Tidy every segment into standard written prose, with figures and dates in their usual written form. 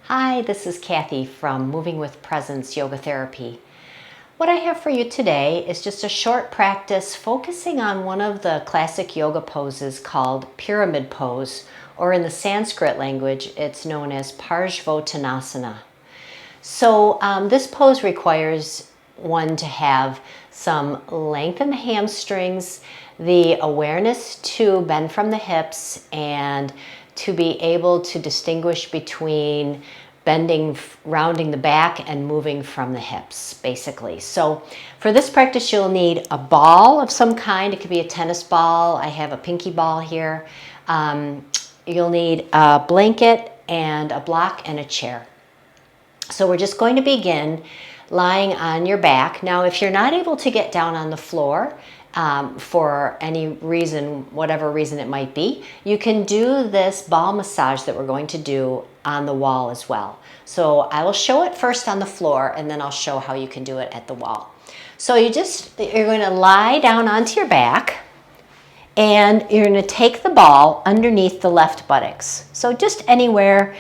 Hi, this is Kathy from Moving with Presence Yoga Therapy. What I have for you today is just a short practice focusing on one of the classic yoga poses called pyramid pose, or in the Sanskrit language, it's known as Parsvottanasana. So this pose requires one to have some length in the hamstrings, the awareness to bend from the hips, and to be able to distinguish between bending, rounding the back and moving from the hips, basically. So for this practice, you'll need a ball of some kind. It could be a tennis ball. I have a pinky ball here. You'll need a blanket and a block and a chair. So we're just going to begin lying on your back. Now, if you're not able to get down on the floor for any reason, whatever reason it might be, you can do this ball massage that we're going to do on the wall as well. So I will show it first on the floor, and then I'll show how you can do it at the wall. So you're going to lie down onto your back, and you're going to take the ball underneath the left buttocks. So just anywhere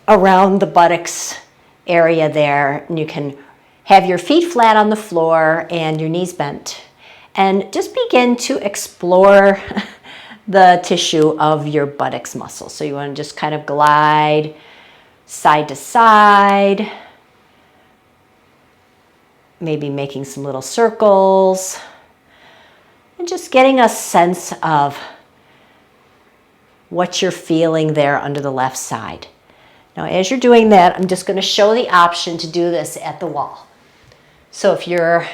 around the buttocks area there, and you can have your feet flat on the floor and your knees bent, and just begin to explore the tissue of your buttocks muscle. So you want to just kind of glide side to side, maybe making some little circles, and just getting a sense of what you're feeling there under the left side. Now, as you're doing that, I'm just going to show the option to do this at the wall. So if you're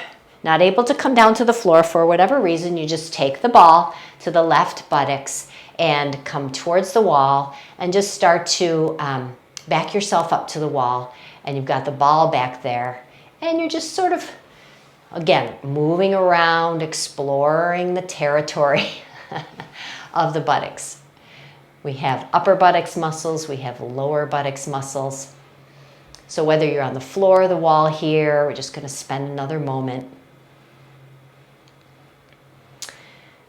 not able to come down to the floor for whatever reason, you just take the ball to the left buttocks and come towards the wall and just start to back yourself up to the wall, and you've got the ball back there, and you're just sort of, again, moving around, exploring the territory of the buttocks. We have upper buttocks muscles, we have lower buttocks muscles. So whether you're on the floor or the wall here, we're just going to spend another moment.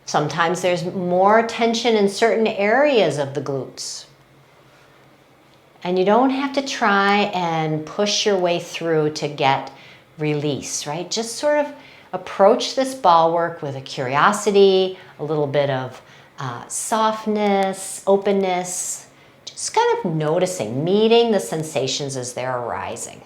Sometimes there's more tension in certain areas of the glutes. And you don't have to try and push your way through to get release, right? Just sort of approach this ball work with a curiosity, a little bit of softness, openness, just kind of noticing, meeting the sensations as they're arising.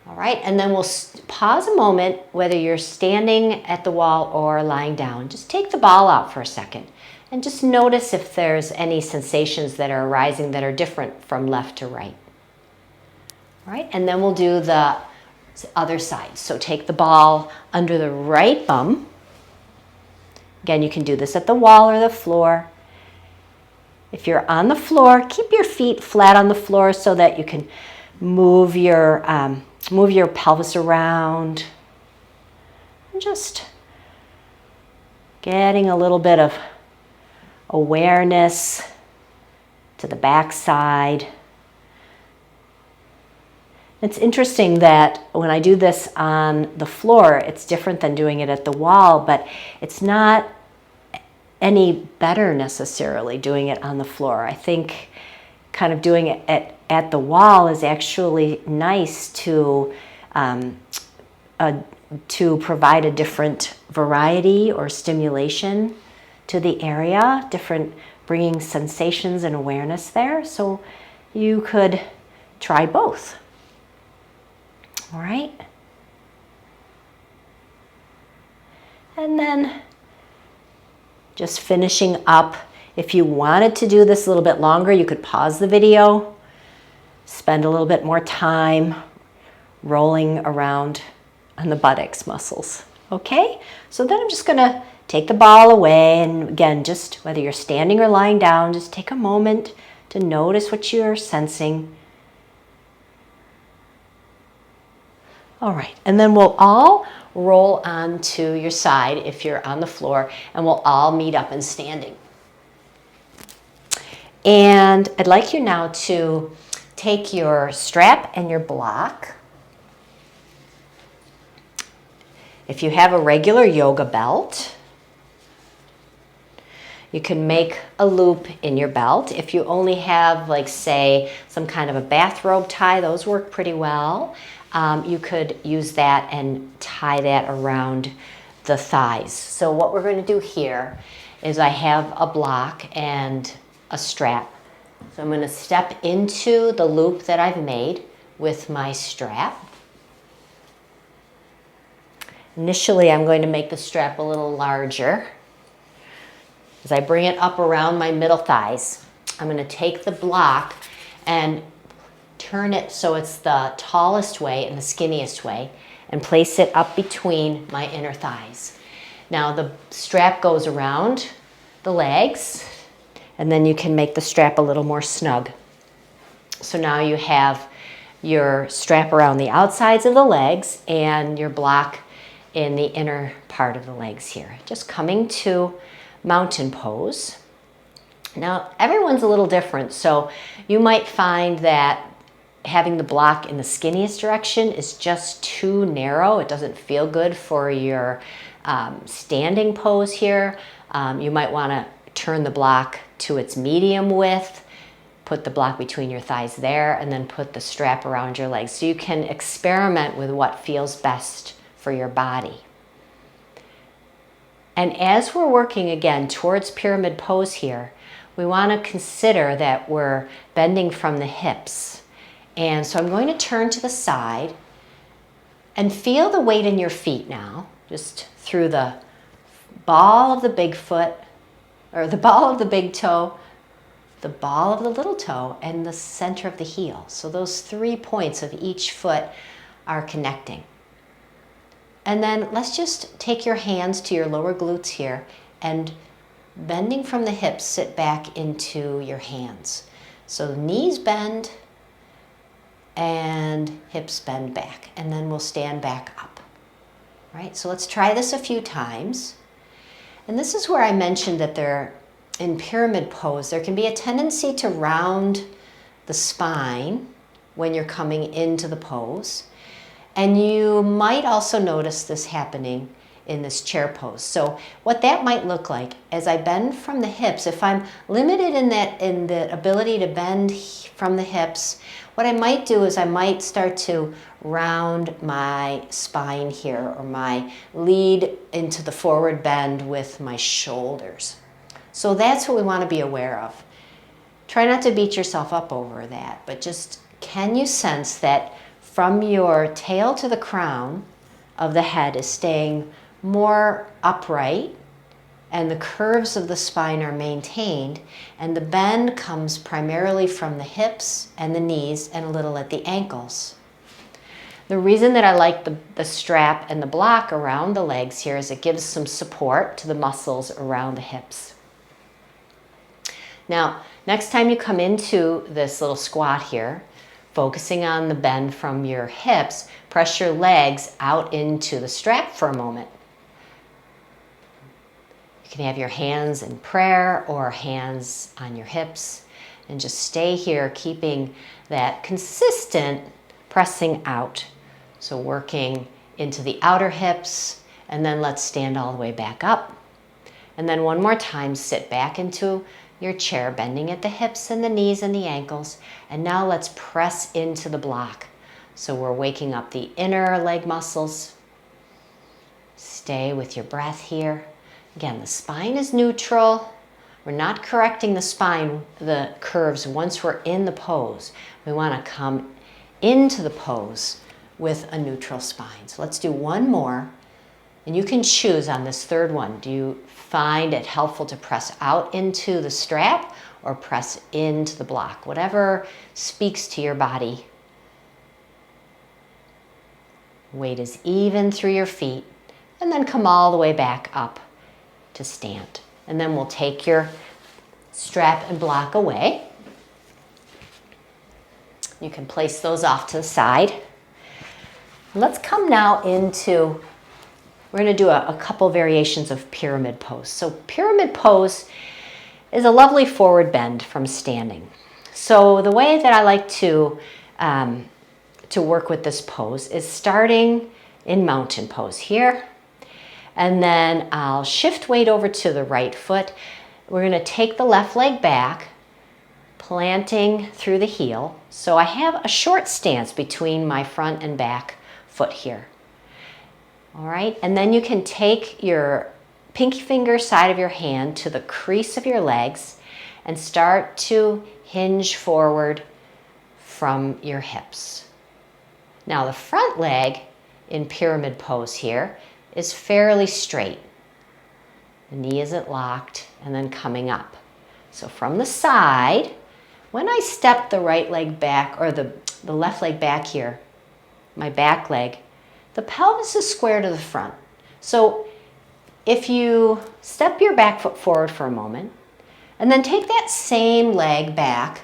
All right, and then we'll pause a moment, whether you're standing at the wall or lying down. Just take the ball out for a second and just notice if there's any sensations that are arising that are different from left to right. All right, and then we'll do the other side. So take the ball under the right bum. Again, you can do this at the wall or the floor. If you're on the floor, keep your feet flat on the floor so that you can move your pelvis around. And just getting a little bit of awareness to the back side. It's interesting that when I do this on the floor, it's different than doing it at the wall, but it's not any better necessarily doing it on the floor. I think kind of doing it at the wall is actually nice to provide a different variety or stimulation to the area, bringing sensations and awareness there. So you could try both. All right. And then just finishing up. If you wanted to do this a little bit longer, you could pause the video, spend a little bit more time rolling around on the buttocks muscles. Okay, so then I'm just going to take the ball away, and again, just whether you're standing or lying down, just take a moment to notice what you're sensing. All right, and then we'll all roll onto your side if you're on the floor, and we'll all meet up and standing. And I'd like you now to take your strap and your block. If you have a regular yoga belt, You can make a loop in your belt. If you only have, like, say, some kind of a bathrobe tie, those work pretty well. You could use that and tie that around the thighs. So what we're going to do here is I have a block and a strap. So I'm going to step into the loop that I've made with my strap. Initially, I'm going to make the strap a little larger. As I bring it up around my middle thighs, I'm going to take the block and turn it so it's the tallest way and the skinniest way, and place it up between my inner thighs. Now the strap goes around the legs, and then you can make the strap a little more snug. So now you have your strap around the outsides of the legs and your block in the inner part of the legs here. Just coming to mountain pose. Now, everyone's a little different, so you might find that having the block in the skinniest direction is just too narrow. It doesn't feel good for your standing pose here. You might want to turn the block to its medium width, put the block between your thighs there, and then put the strap around your legs. So you can experiment with what feels best for your body. And as we're working again towards pyramid pose here, we want to consider that we're bending from the hips. And so I'm going to turn to the side and feel the weight in your feet now, just through the ball of the big foot, or the ball of the big toe, the ball of the little toe, and the center of the heel. So those 3 points of each foot are connecting. And then let's just take your hands to your lower glutes here, and bending from the hips, sit back into your hands. So knees bend and hips bend back, and then we'll stand back up. Right? So let's try this a few times. And this is where I mentioned that in pyramid pose, there can be a tendency to round the spine when you're coming into the pose. And you might also notice this happening in this chair pose. So what that might look like as I bend from the hips, if I'm limited in the ability to bend from the hips, what I might do is I might start to round my spine here, or my lead into the forward bend with my shoulders. So that's what we want to be aware of. Try not to beat yourself up over that, but just, can you sense that from your tail to the crown of the head is staying more upright, and the curves of the spine are maintained, and the bend comes primarily from the hips and the knees and a little at the ankles. The reason that I like the strap and the block around the legs here is it gives some support to the muscles around the hips. Now, next time you come into this little squat here, focusing on the bend from your hips, press your legs out into the strap for a moment. You can have your hands in prayer or hands on your hips, and just stay here, keeping that consistent pressing out. So working into the outer hips, and then let's stand all the way back up. And then one more time, sit back into your chair, bending at the hips and the knees and the ankles. And now let's press into the block. So we're waking up the inner leg muscles. Stay with your breath here. Again, the spine is neutral. We're not correcting the spine, the curves, once we're in the pose. We want to come into the pose with a neutral spine. So let's do one more. And you can choose on this third one. Do you find it helpful to press out into the strap or press into the block? Whatever speaks to your body. Weight is even through your feet, and then come all the way back up to stand. And then we'll take your strap and block away. You can place those off to the side. Let's come now into, we're going to do a couple variations of pyramid pose. So pyramid pose is a lovely forward bend from standing. So the way that I like to work with this pose is starting in mountain pose here, and then I'll shift weight over to the right foot, we're going to take the left leg back, planting through the heel. So I have a short stance between my front and back foot here. All right, and then you can take your pinky finger side of your hand to the crease of your legs and start to hinge forward from your hips. Now the front leg in pyramid pose here is fairly straight. The knee isn't locked and then coming up. So from the side, when I step the right leg back or the left leg back here, my back leg, the pelvis is square to the front. So if you step your back foot forward for a moment and then take that same leg back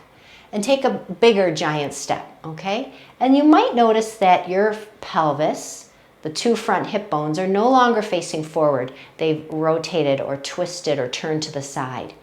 and take a bigger giant step, okay? And you might notice that your pelvis, the two front hip bones, are no longer facing forward. They've rotated or twisted or turned to the side.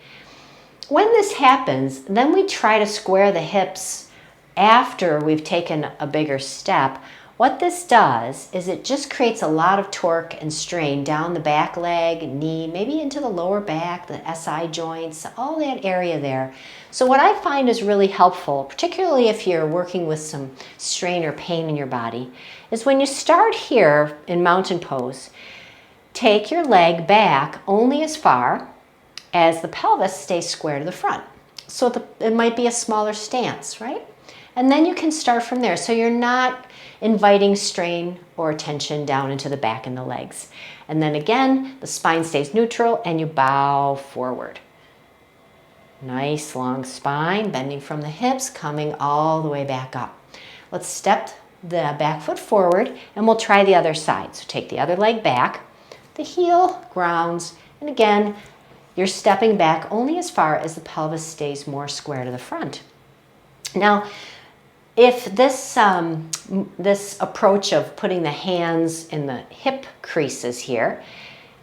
When this happens, then we try to square the hips after we've taken a bigger step. What this does is it just creates a lot of torque and strain down the back leg, knee, maybe into the lower back, the SI joints, all that area there. So what I find is really helpful, particularly if you're working with some strain or pain in your body, is when you start here in mountain pose, take your leg back only as far as the pelvis stays square to the front. So it might be a smaller stance, right? And then you can start from there. So you're not inviting strain or tension down into the back and the legs. And then again, the spine stays neutral and you bow forward. Nice long spine, bending from the hips, coming all the way back up. Let's step the back foot forward and we'll try the other side. So take the other leg back, the heel grounds, and again, you're stepping back only as far as the pelvis stays more square to the front. Now, if this approach of putting the hands in the hip creases here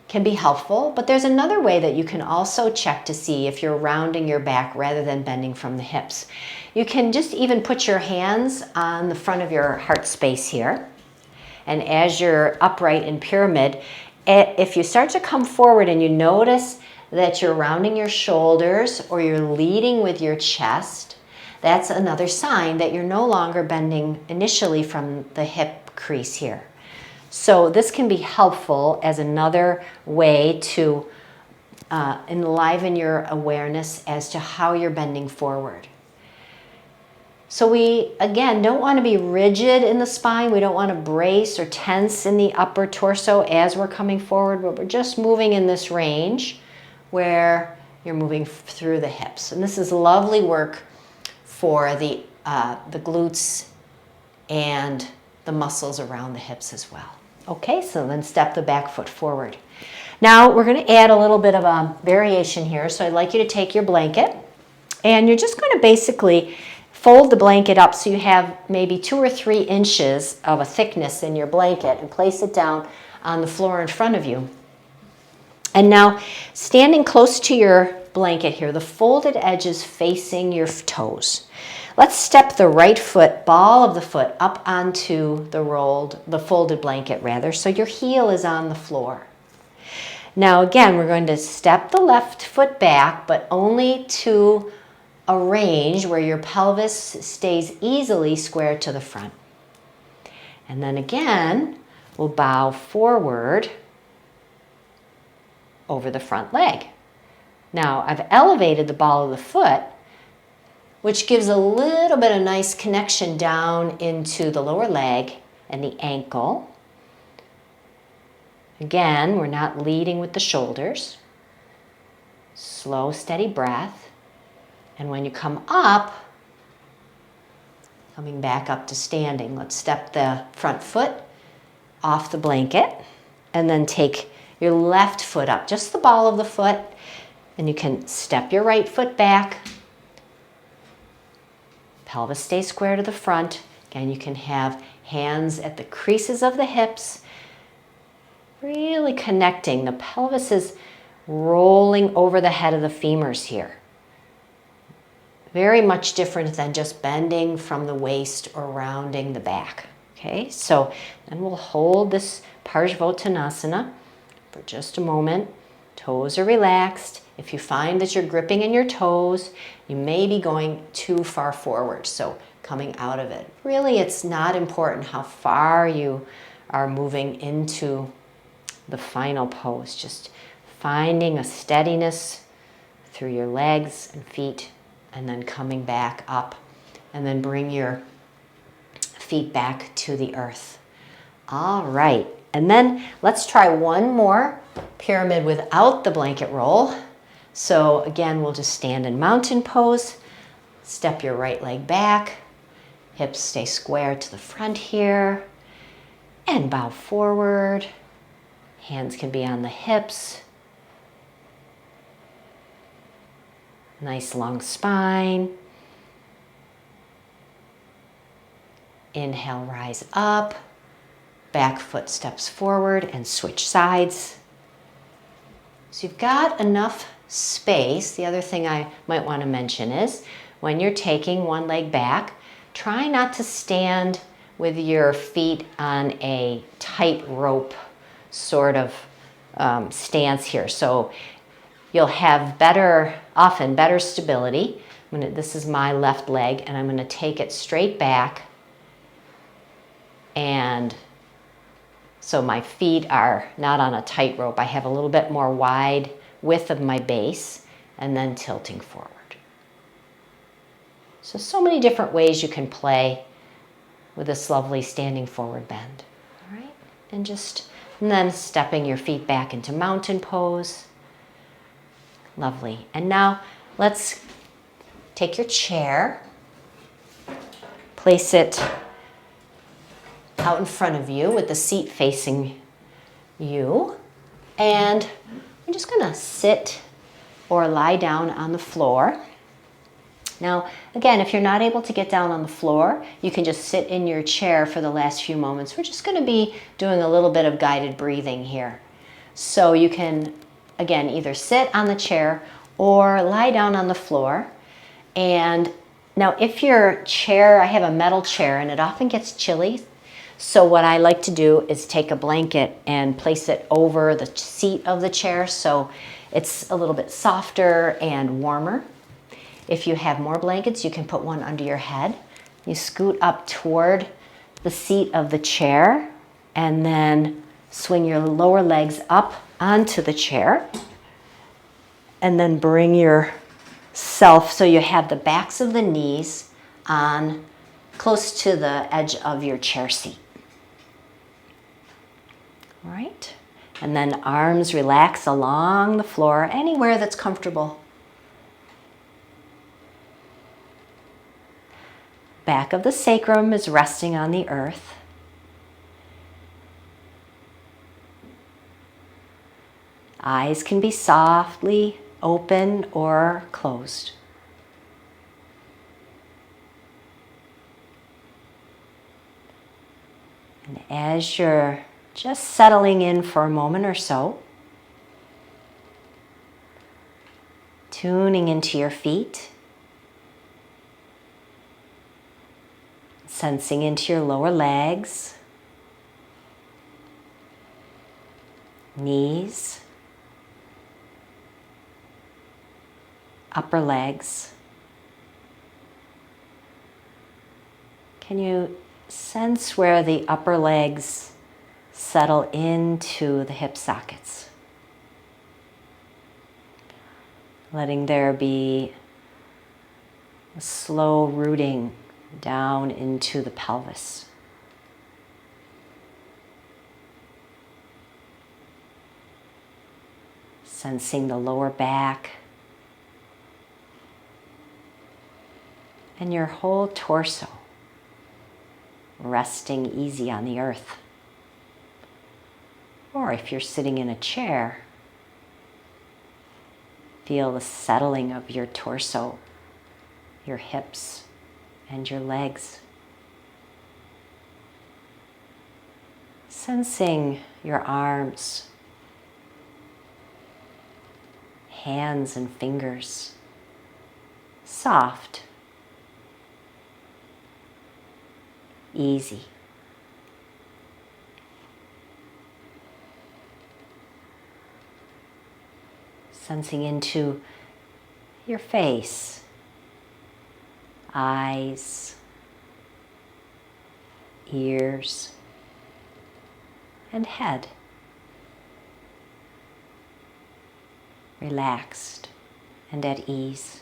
can be helpful, but there's another way that you can also check to see if you're rounding your back rather than bending from the hips. You can just even put your hands on the front of your heart space here, and as you're upright in pyramid, if you start to come forward and you notice that you're rounding your shoulders or you're leading with your chest, that's another sign that you're no longer bending initially from the hip crease here. So this can be helpful as another way to enliven your awareness as to how you're bending forward. So we, again, don't want to be rigid in the spine. We don't want to brace or tense in the upper torso as we're coming forward, but we're just moving in this range where you're moving through the hips. And this is lovely work for the glutes and the muscles around the hips as well. Okay, so then step the back foot forward. Now we're going to add a little bit of a variation here. So I'd like you to take your blanket and you're just going to basically fold the blanket up so you have maybe 2 or 3 inches of a thickness in your blanket and place it down on the floor in front of you. And now standing close to your blanket here, the folded edges facing your toes. Let's step the right foot, ball of the foot, up onto the folded blanket rather, so your heel is on the floor. Now again, we're going to step the left foot back, but only to a range where your pelvis stays easily square to the front. And then again, we'll bow forward over the front leg. Now I've elevated the ball of the foot, which gives a little bit of nice connection down into the lower leg and the ankle. Again, we're not leading with the shoulders. Slow, steady breath. And when you come up, coming back up to standing, let's step the front foot off the blanket and then take your left foot up, just the ball of the foot, and you can step your right foot back. Pelvis stays square to the front. Again, you can have hands at the creases of the hips, really connecting. The pelvis is rolling over the head of the femurs here. Very much different than just bending from the waist or rounding the back. Okay, so then we'll hold this Parsvottanasana for just a moment. Toes are relaxed. if you find that you're gripping in your toes, you may be going too far forward. So coming out of it. Really, it's not important how far you are moving into the final pose. Just finding a steadiness through your legs and feet, and then coming back up, and then bring your feet back to the earth. All right, and then let's try one more pyramid without the blanket roll. So again, we'll just stand in mountain pose, step your right leg back, hips stay square to the front here, and bow forward. Hands can be on the hips. Nice long spine. Inhale, rise up. Back foot steps forward and switch sides. So you've got enough space. The other thing I might want to mention is when you're taking one leg back, try not to stand with your feet on a tight rope sort of stance here. So you'll have often better stability. This is my left leg, and I'm going to take it straight back. And so my feet are not on a tight rope. I have a little bit more wide width of my base, and then tilting forward. So many different ways you can play with this lovely standing forward bend. All right, and then stepping your feet back into mountain pose. Lovely. And now let's take your chair, place it out in front of you with the seat facing you, and I'm just going to sit or lie down on the floor. Now, again, if you're not able to get down on the floor, you can just sit in your chair for the last few moments. We're just going to be doing a little bit of guided breathing here. So you can, again, either sit on the chair or lie down on the floor. And now if your chair, I have a metal chair and it often gets chilly. So what I like to do is take a blanket and place it over the seat of the chair so it's a little bit softer and warmer. If you have more blankets, you can put one under your head. You scoot up toward the seat of the chair and then swing your lower legs up onto the chair. And then bring yourself so you have the backs of the knees on close to the edge of your chair seat. All right. And then arms relax along the floor, anywhere that's comfortable. Back of the sacrum is resting on the earth. Eyes can be softly open or closed. And as you're just settling in for a moment or so, tuning into your feet, sensing into your lower legs, knees, upper legs. Can you sense where the upper legs settle into the hip sockets? Letting there be a slow rooting down into the pelvis. Sensing the lower back and your whole torso resting easy on the earth. Or if you're sitting in a chair, feel the settling of your torso, your hips, and your legs. Sensing your arms, hands and fingers, soft, easy. sensing into your face, eyes, ears, and head. Relaxed and at ease.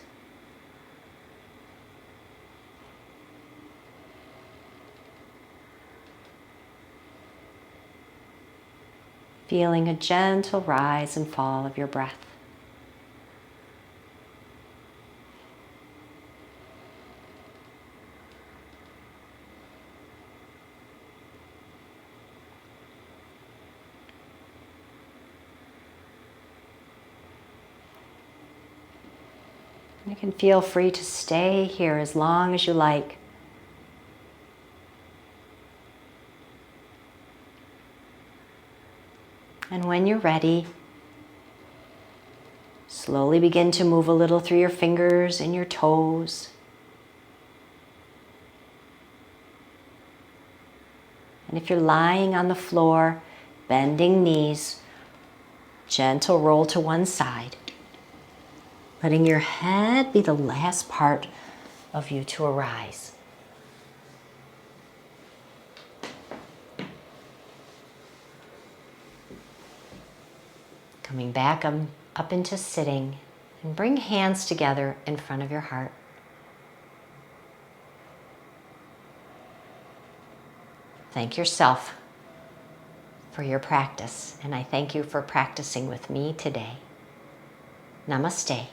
Feeling a gentle rise and fall of your breath. You can feel free to stay here as long as you like. And when you're ready, slowly begin to move a little through your fingers and your toes. And if you're lying on the floor, bending knees, gentle roll to one side, letting your head be the last part of you to arise. Coming back up into sitting, and bring hands together in front of your heart. Thank yourself for your practice, and I thank you for practicing with me today. Namaste.